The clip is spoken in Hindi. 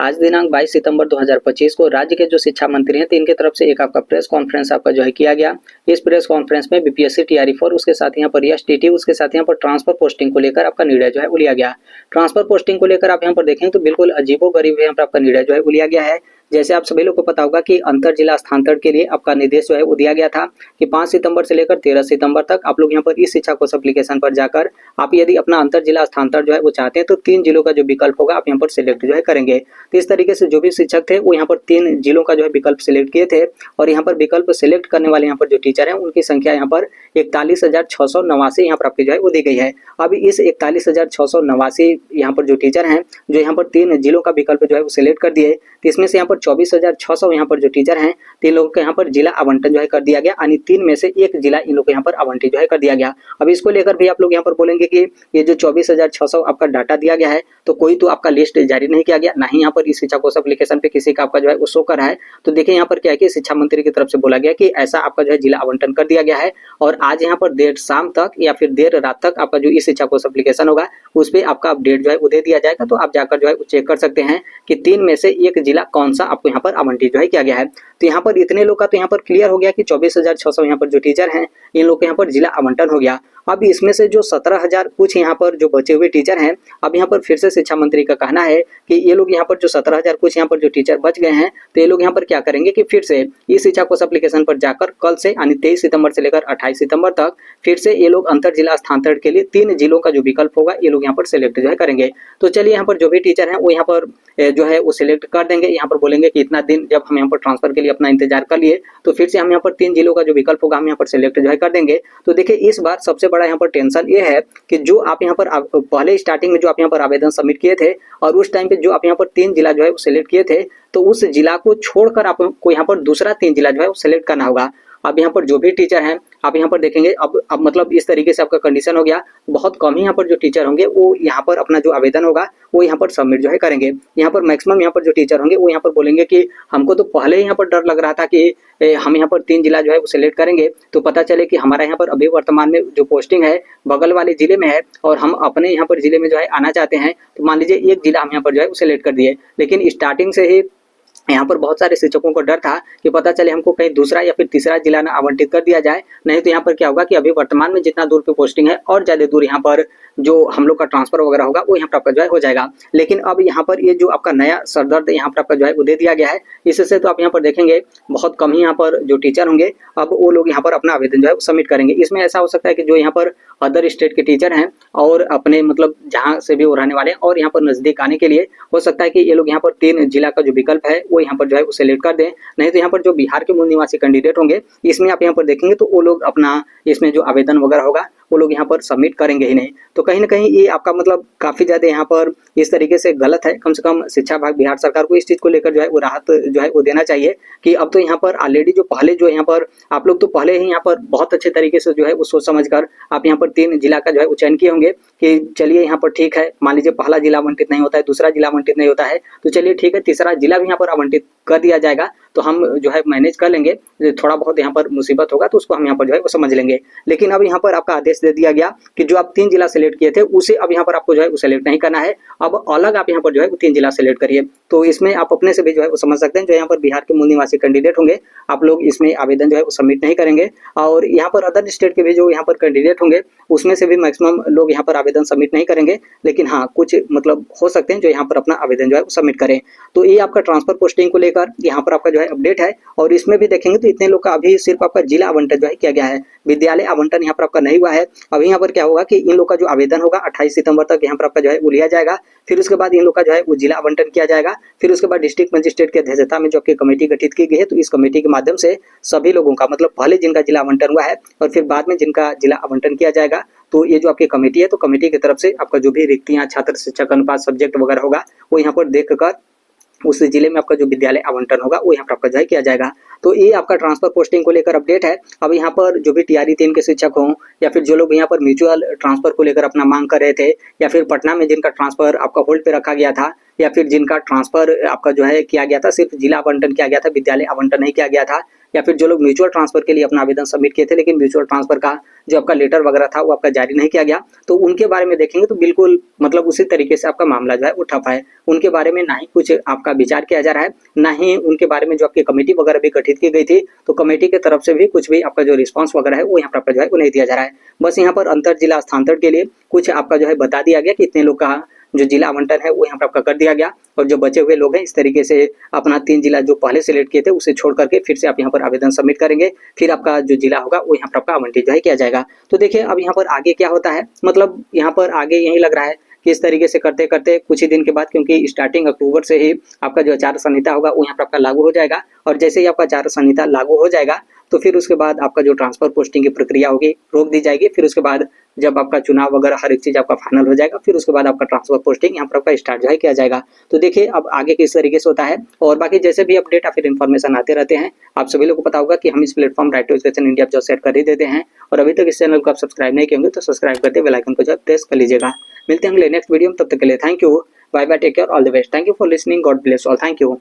आज दिनांक 22 सितंबर 2025 को राज्य के जो शिक्षा मंत्री हैं इनके तरफ से एक आपका प्रेस कॉन्फ्रेंस आपका जो है किया गया। इस प्रेस कॉन्फ्रेंस में बीपीएससी टीआरई 4 उसके साथ यहाँ पर एसटीटी उसके साथ यहाँ पर ट्रांसफर पोस्टिंग को लेकर आपका निर्णय जो है वो लिया गया। ट्रांसफर पोस्टिंग को लेकर आप यहाँ पर देखें तो बिल्कुल अजीबोगरीब यहाँ पर आपका निर्णय जो है वो लिया गया है। जैसे आप सभी लोग को पता होगा कि अंतर जिला स्थानांतरण के लिए आपका निर्देश जो है वो दिया गया था कि 5 सितंबर से लेकर 13 सितंबर तक आप लोग यहाँ पर इस शिक्षा कोष एप्लीकेशन पर जाकर आप यदि अपना अंतर जिला स्थानांतरण जो है वो चाहते हैं तो 3 जिलों का जो विकल्प होगा आप यहाँ पर सिलेक्ट जो है करेंगे। तो इस तरीके से जो भी शिक्षक थे वो यहाँ पर 3 जिलों का जो है विकल्प सिलेक्ट किए थे और यहाँ पर विकल्प सिलेक्ट करने वाले यहाँ पर जो टीचर हैं उनकी संख्या यहाँ पर 41,689 यहाँ पर आपकी जो है वो दी गई है। अब इस 41,689 यहाँ पर जो टीचर हैं जो यहाँ पर 3 जिलों का विकल्प जो है वो सिलेक्ट कर दिए, तो इसमें से यहाँ पर 24,600 यहाँ पर जो टीचर हैं 3 लोगों को यहाँ पर जिला आवंटन जो है कर दिया गया, यानी 3 में से 1 जिला इन लोग को यहाँ पर आवंटित जो है कर दिया गया। अब इसको लेकर भी आप लोग यहाँ पर बोलेंगे कि ये जो 24,600 आपका डाटा दिया गया है तो कोई तो आपका लिस्ट जारी नहीं किया गया, ना ही यहाँ पर इस शिक्षा कोष एप्लीकेशन पे किसी का आपका जो है वो शो कर रहा है। तो देखिए यहाँ पर क्या है कि शिक्षा मंत्री की तरफ से बोला गया कि ऐसा आपका जो है जिला आवंटन कर दिया गया है और आज यहाँ पर देर शाम तक या फिर देर रात तक आपका जो इस शिक्षा कोष एप्लीकेशन होगा उस पर आपका अपडेट जो है वो दे दिया जाएगा। तो आप जाकर जो है चेक कर सकते हैं कि 3 में से 1 जिला कौन सा आपको यहाँ पर आवंटित जो है किया गया है। तो यहाँ पर इतने लोग का तो यहाँ पर क्लियर हो गया कि 24,600 यहाँ पर जो टीचर हैं इन लोग के यहाँ पर जिला आवंटन हो गया। अब इसमें से जो 17,000 कुछ यहाँ पर जो बचे हुए टीचर हैं, अब यहाँ पर फिर से शिक्षा मंत्री का कहना है कि ये लोग यहाँ पर जो 17,000 कुछ यहाँ पर जो टीचर बच गए हैं तो ये लोग यहाँ पर क्या करेंगे कि फिर से इस शिक्षा कोष एप्लीकेशन पर जाकर कल से यानी 23 सितंबर से लेकर 28 सितंबर तक फिर से ये लोग अंतर जिला स्थानांतरण के लिए 3 जिलों का जो विकल्प होगा ये लोग यहाँ पर सिलेक्ट जो है करेंगे। तो चलिए यहाँ पर जो भी टीचर हैं वो यहाँ पर जो है वो सिलेक्ट कर देंगे। यहाँ पर बोलेंगे कि इतना दिन जब हम यहाँ पर ट्रांसफर के लिए अपना इंतजार कर लिए तो फिर से हम यहाँ पर 3 जिलों का जो विकल्प होगा हम यहाँ पर सिलेक्ट जो है कर देंगे। तो देखिए इस बार सबसे बड़ा यहाँ पर टेंशन ये है कि जो आप यहाँ पर पहले स्टार्टिंग में जो आप यहाँ पर आवेदन सबमिट किए थे और उस टाइम पे जो आप यहाँ पर 3 जिला जो है वो सिलेक्ट किए थे तो उस जिला को छोड़कर आपको यहाँ पर दूसरा 3 जिला जो है वो सिलेक्ट करना होगा। अब यहाँ पर जो भी टीचर हैं आप यहाँ पर देखेंगे अब मतलब इस तरीके से आपका कंडीशन हो गया, बहुत कम ही यहाँ पर जो टीचर होंगे वो यहाँ पर अपना जो आवेदन होगा वो यहाँ पर सबमिट जो है करेंगे। यहाँ पर मैक्सिमम यहाँ पर जो टीचर होंगे वो यहाँ पर बोलेंगे कि हमको तो पहले ही यहाँ पर डर लग रहा था कि हम यहाँ पर 3 जिला जो है वो सिलेक्ट करेंगे तो पता चले कि हमारा यहाँ पर अभी वर्तमान में जो पोस्टिंग है बगल वाले जिले में है और हम अपने यहाँ पर जिले में जो है आना चाहते हैं तो मान लीजिए 1 जिला हम यहाँ पर जो है वो सिलेक्ट कर दिए, लेकिन स्टार्टिंग से ही यहाँ पर बहुत सारे शिक्षकों को डर था कि पता चले हमको कहीं दूसरा या फिर तीसरा जिला ना आवंटित कर दिया जाए, नहीं तो यहाँ पर क्या होगा कि अभी वर्तमान में जितना दूर पे पोस्टिंग है और ज़्यादा दूर यहाँ पर जो हम लोग का ट्रांसफर वगैरह होगा वो यहाँ पर आपका जो है हो जाएगा। लेकिन अब यहाँ पर ये जो आपका नया सरदर्द यहाँ पर आपका जो है वो दे दिया गया है, इससे तो आप यहाँ पर देखेंगे बहुत कम ही यहाँ पर जो टीचर होंगे अब वो लोग यहाँ पर अपना आवेदन जो है सबमिट करेंगे। इसमें ऐसा हो सकता है कि जो यहाँ पर अदर स्टेट के टीचर हैं और अपने मतलब जहाँ से भी वो रहने वाले हैं और यहाँ पर नज़दीक आने के लिए हो सकता है कि ये लोग यहाँ पर 3 जिला का जो विकल्प है वो यहाँ पर जो है वो सिलेक्ट कर दें, नहीं तो यहाँ पर जो बिहार के मूल निवासी कैंडिडेट होंगे इसमें आप यहाँ पर देखेंगे तो वो लोग अपना इसमें जो आवेदन वगैरह होगा वो लोग यहाँ पर सबमिट करेंगे ही नहीं। तो कहीं ना कहीं ये आपका मतलब काफ़ी ज़्यादा यहाँ पर इस तरीके से गलत है। कम से कम शिक्षा विभाग बिहार सरकार को इस चीज़ को लेकर जो है वो राहत जो है वो देना चाहिए कि अब तो यहाँ पर ऑलरेडी जो पहले जो यहाँ पर आप लोग तो पहले ही यहाँ पर बहुत अच्छे तरीके से जो है वो सोच समझ कर आप यहाँ पर 3 जिला का जो है वो चयन किए होंगे कि चलिए यहाँ पर ठीक है, मान लीजिए पहला जिला आवंटित नहीं होता है, दूसरा जिला आवंटित नहीं होता है तो चलिए ठीक है तीसरा जिला भी यहाँ पर आवंटित कर दिया जाएगा तो हम जो है मैनेज कर लेंगे, थोड़ा बहुत यहाँ पर मुसीबत होगा तो उसको हम यहाँ पर जो है वो समझ लेंगे। लेकिन अब यहाँ पर आपका आदेश दे दिया गया कि जो आप 3 जिला सेलेक्ट किए थे उसे अब यहाँ पर आपको जो है वो सेलेक्ट नहीं करना है, अब अलग आप यहाँ पर जो है वो 3 जिला सेलेक्ट करिए। तो इसमें आप अपने से भी जो है वो समझ सकते हैं जो यहाँ पर बिहार के मूल निवासी कैंडिडेट होंगे आप लोग इसमें आवेदन जो है वो सबमिट नहीं करेंगे और यहाँ पर अदर स्टेट के भी जो यहाँ पर कैंडिडेट होंगे उसमें से भी मैक्सिमम लोग यहाँ पर आवेदन सबमिट नहीं करेंगे, लेकिन हाँ कुछ मतलब हो सकते हैं जो यहाँ पर अपना आवेदन जो है वो सबमिट करें। तो ये आपका ट्रांसफर पोस्टिंग को लेकर यहाँ पर आपका जो है अपडेट है और इसमें भी देखेंगे तो इतने लोग का अभी सिर्फ आपका जिला आवंटन जो है किया गया है, विद्यालय आवंटन यहाँ पर आपका नहीं हुआ है। अभी यहाँ पर क्या होगा कि इन लोग का जो आवेदन होगा 28 सितंबर तक यहाँ पर आपका जो है वो लिया जाएगा, फिर उसके बाद इन लोग का जो है वो जिला आवंटन किया जाएगा, फिर उसके बाद डिस्ट्रिक्ट मजिस्ट्रेट की अध्यक्षता में जो आपकी कमेटी गठित की गई है तो इस कमेटी के माध्यम से सभी लोगों का मतलब पहले जिनका जिला आवंटन हुआ है और फिर बाद में जिनका जिला आवंटन किया जाएगा तो ये जो आपकी कमेटी है तो कमेटी की तरफ से आपका जो भी रिक्तियां छात्र शिक्षक अनुपात सब्जेक्ट वगैरह होगा वो यहाँ पर देख कर उस जिले में आपका जो विद्यालय आवंटन होगा वो यहाँ पर आपका जो है किया जाएगा। तो ये आपका ट्रांसफर पोस्टिंग को लेकर अपडेट है। अब यहाँ पर जो भी टीआरई 3 के शिक्षक हों या फिर जो लोग यहाँ पर म्यूचुअल ट्रांसफर को लेकर अपना मांग कर रहे थे या फिर पटना में जिनका ट्रांसफर आपका होल्ड पे रखा गया था या फिर जिनका ट्रांसफर आपका जो है किया गया था, सिर्फ जिला आवंटन किया गया था, विद्यालय आवंटन नहीं किया गया था, या फिर जो लोग म्यूचुअल ट्रांसफर के लिए अपना आवेदन सबमिट किए थे लेकिन म्यूचुअल ट्रांसफर का जो आपका लेटर वगैरह था वो आपका जारी नहीं किया गया, तो उनके बारे में देखेंगे तो बिल्कुल मतलब उसी तरीके से आपका मामला जो है वो ठप है। उनके बारे में ना ही कुछ आपका विचार किया जा रहा है, ना ही उनके बारे में जो आपकी कमेटी वगैरह भी गठित की गई थी, तो कमेटी की तरफ से भी कुछ भी आपका जो रिस्पॉन्स वगैरह है वो यहाँ पर आपका जो है वो नहीं दिया जा रहा है। बस यहाँ पर अंतर जिला हस्तांतरण के लिए कुछ आपका जो है बता दिया गया कि इतने लोग का जो जिला आवंटन है वो यहाँ पर आपका कर दिया गया, और जो बचे हुए लोग हैं इस तरीके से अपना 3 जिला जो पहले सिलेक्ट किए थे उसे छोड़ करके फिर से आप यहाँ पर आवेदन सबमिट करेंगे, फिर आपका जो जिला होगा वो यहाँ पर आपका आवंटित जो है किया जाएगा। तो देखिए अब यहाँ पर आगे क्या होता है, मतलब यहाँ पर आगे यही लग रहा है कि इस तरीके से करते करते कुछ ही दिन के बाद, क्योंकि स्टार्टिंग अक्टूबर से ही आपका जो आचार संहिता होगा वो यहाँ पर आपका लागू हो जाएगा, और जैसे ही आपका आचार संहिता लागू हो जाएगा तो फिर उसके बाद आपका जो ट्रांसफर पोस्टिंग की प्रक्रिया होगी रोक दी जाएगी। फिर उसके बाद जब आपका चुनाव वगैरह हर एक चीज आपका फाइनल हो जाएगा, फिर उसके बाद आपका ट्रांसफर पोस्टिंग यहाँ पर आपका स्टार्ट जो है किया जाएगा। तो देखिए अब आगे किस तरीके से होता है, और बाकी जैसे भी अपडेट या फिर इन्फॉर्मेशन आते रहते हैं, आप सभी लोगों को पता होगा कि हम इस platform right to education India जो सेट कर ही देते हैं, और अभी तक इस चैनल को आप सब्सक्राइब नहीं किए होंगे तो सब्सक्राइब करते बेल आइकन को जो प्रेस कर लीजिएगा। मिलते हैं अगले नेक्स्ट वीडियो में, तब तक के लिए thank you, bye bye, take care, all the best, thank you for listening, God bless all, thank you.